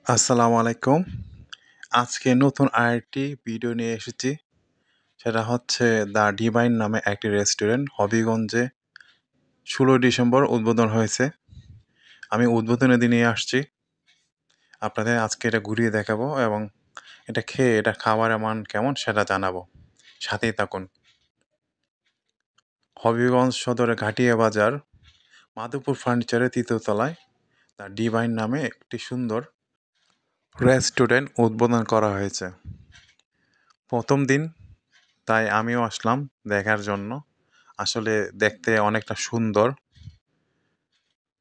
আসসালামু আলাইকুম। আজকে নতুন আরেকটি ভিডিও নিয়ে এসেছি। সেটা হচ্ছে দ্য ডিভাইন নামে একটি রেস্টুরেন্ট হবিগঞ্জে ১৬ ডিসেম্বর উদ্বোধন হয়েছে। আমি উদ্বোধনের দিনেই আসছি। আপনাদের আজকে এটা ঘুরিয়ে দেখাবো এবং এটা খেয়ে এটা খাবারের মান কেমন সেটা জানাবো। সাথেই থাকুন। হবিগঞ্জ সদরে ঘাটিয়া বাজার মাধবপুর ফার্নিচারের ৩য় তলায় দ্য ডিভাইন নামে একটি সুন্দর রেস্টুরেন্ট উদ্বোধন করা হয়েছে। প্রথম দিন তাই আমিও আসলাম দেখার জন্য। আসলে দেখতে অনেকটা সুন্দর।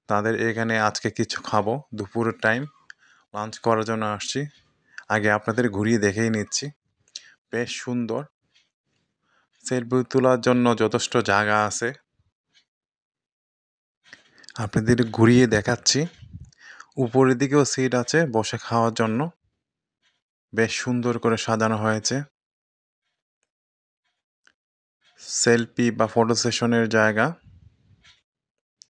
তাদের এখানে আজকে কিছু খাবো দুপুরের টাইম লাঞ্চ করার জন্য আসছি। আগে আপনাদের ঘুরিয়ে দেখেই নিচ্ছি। বেশ সুন্দর। সেলফি তোলার জন্য যথেষ্ট জায়গা আছে। আপনাদের ঘুরিয়ে দেখাচ্ছি। উপরের দিকেও সিট আছে বসে খাওয়ার জন্য। বেশ সুন্দর করে সাজানো হয়েছে। সেলফি বা ফটো সেশনের জায়গা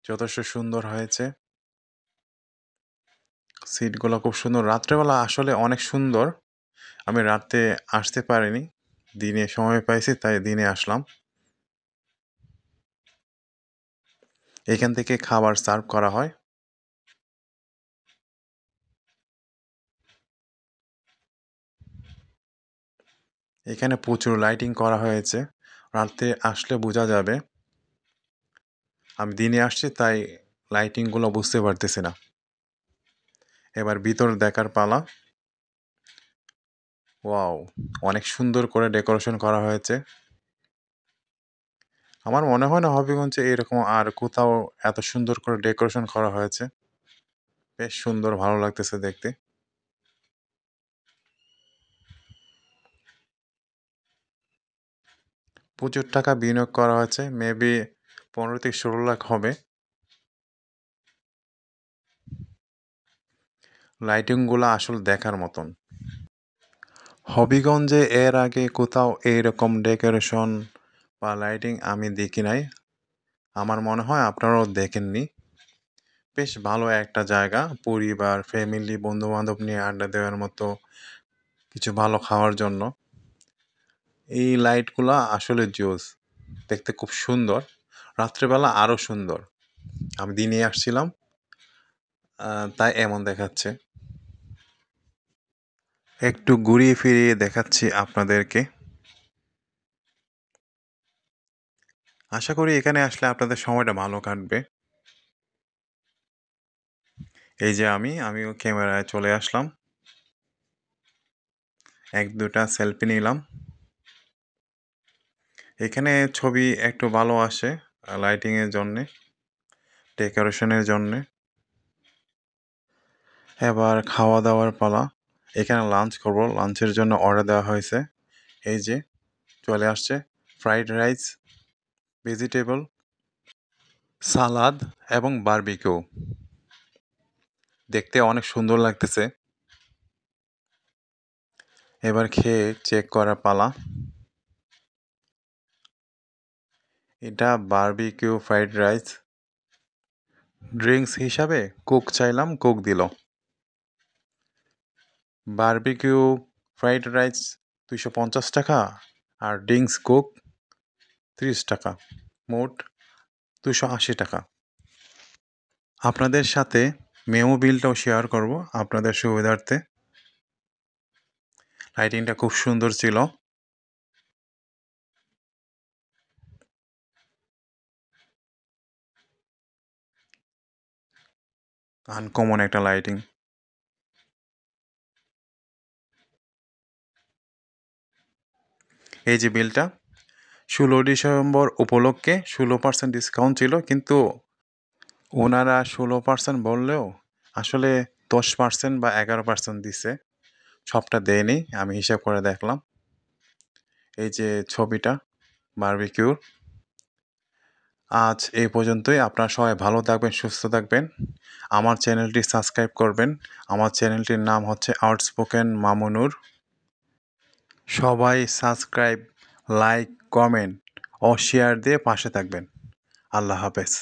যথেষ্ট সুন্দর হয়েছে। সিটগুলো খুব সুন্দর। রাত্রেবেলা আসলে অনেক সুন্দর। আমি রাতে আসতে পারিনি। দিনে সময় পাইছি তাই দিনে আসলাম। এখান থেকে খাবার সার্ভ করা হয়। এখানে প্রচুর লাইটিং করা হয়েছে। রাতে আসলে বোঝা যাবে। আমি দিনে আসছি তাই লাইটিংগুলো বুঝতে পারতেছি না। এবার ভিতর দেখার পালা। ওয়াও! অনেক সুন্দর করে ডেকোরেশন করা হয়েছে। আমার মনে হয় না হবিগঞ্জে এরকম আর কোথাও এত সুন্দর করে ডেকোরেশন করা হয়েছে। বেশ সুন্দর ভালো লাগতেছে দেখতে। প্রচুর টাকা বিনিয়োগ করা হয়েছে। মেবি ১৫ থেকে ১৬ লাখ হবে। লাইটিংগুলো আসলে দেখার মতন। হবিগঞ্জে এর আগে কোথাও এইরকম ডেকোরেশন বা লাইটিং আমি দেখি নাই। আমার মনে হয় আপনারাও দেখেননি। বেশ ভালো একটা জায়গা। পরিবার, ফ্যামিলি, বন্ধু-বান্ধব নিয়ে আড্ডা দেওয়ার মতো কিছু ভালো খাওয়ার জন্য। এই লাইটগুলা আসলে জোস। দেখতে খুব সুন্দর। রাত্রেবেলা আরও সুন্দর। আমি দিনে আসছিলাম, তাই এমন দেখাচ্ছে। একটু ঘুরিয়ে ফিরিয়ে দেখাচ্ছি আপনাদেরকে। আশা করি এখানে আসলে আপনাদের সময়টা ভালো কাটবে। এই যে আমিও ক্যামেরায় চলে আসলাম। ১-২টা সেলফি নিলাম। এখানে ছবি একটু ভালো আসে লাইটিংয়ের জন্যে, ডেকোরেশনের জন্যে। এবার খাওয়া-দাওয়ার পালা। এখানে লাঞ্চ করব। লাঞ্চের জন্য অর্ডার দেওয়া হয়েছে। এই যে চলে আসছে ফ্রাইড রাইস, ভেজিটেবল, সালাদ এবং বারবিকিউ। দেখতে অনেক সুন্দর লাগতেছে। এবার খেয়ে চেক করার পালা। এটা বারবিকিউ ফ্রাইড রাইস। ড্রিঙ্কস হিসাবে কোক চাইলাম, কোক দিল। বারবিকিউ ফ্রাইড রাইস ২৫০ টাকা আর ড্রিঙ্কস কোক ৩০ টাকা। মোট ২৮০ টাকা। আপনাদের সাথে মেমো বিলটাও শেয়ার করব আপনাদের সুবিধার্থে। লাইটিংটা খুব সুন্দর ছিল। আনকমন একটা লাইটিং। এই যে বিলটা ১৬ ডিসেম্বর উপলক্ষে ১৬% ডিসকাউন্ট ছিল, কিন্তু ওনারা ১৬% বললেও আসলে ১০% বা ১১% দিছে। সবটা দেয়নি। আমি হিসাব করে দেখলাম। এই যে ছবিটা বারবিকিউর। আজ এই পর্যন্তই। আপনারা সবাই ভালো থাকবেন, সুস্থ থাকবেন। আমার চ্যানেলটি সাবস্ক্রাইব করবেন। আমার চ্যানেলটির নাম হচ্ছে আউটস্পোকেন মামুনুর। সবাই সাবস্ক্রাইব, লাইক, কমেন্ট ও শেয়ার দিয়ে পাশে থাকবেন। আল্লাহ হাফেজ।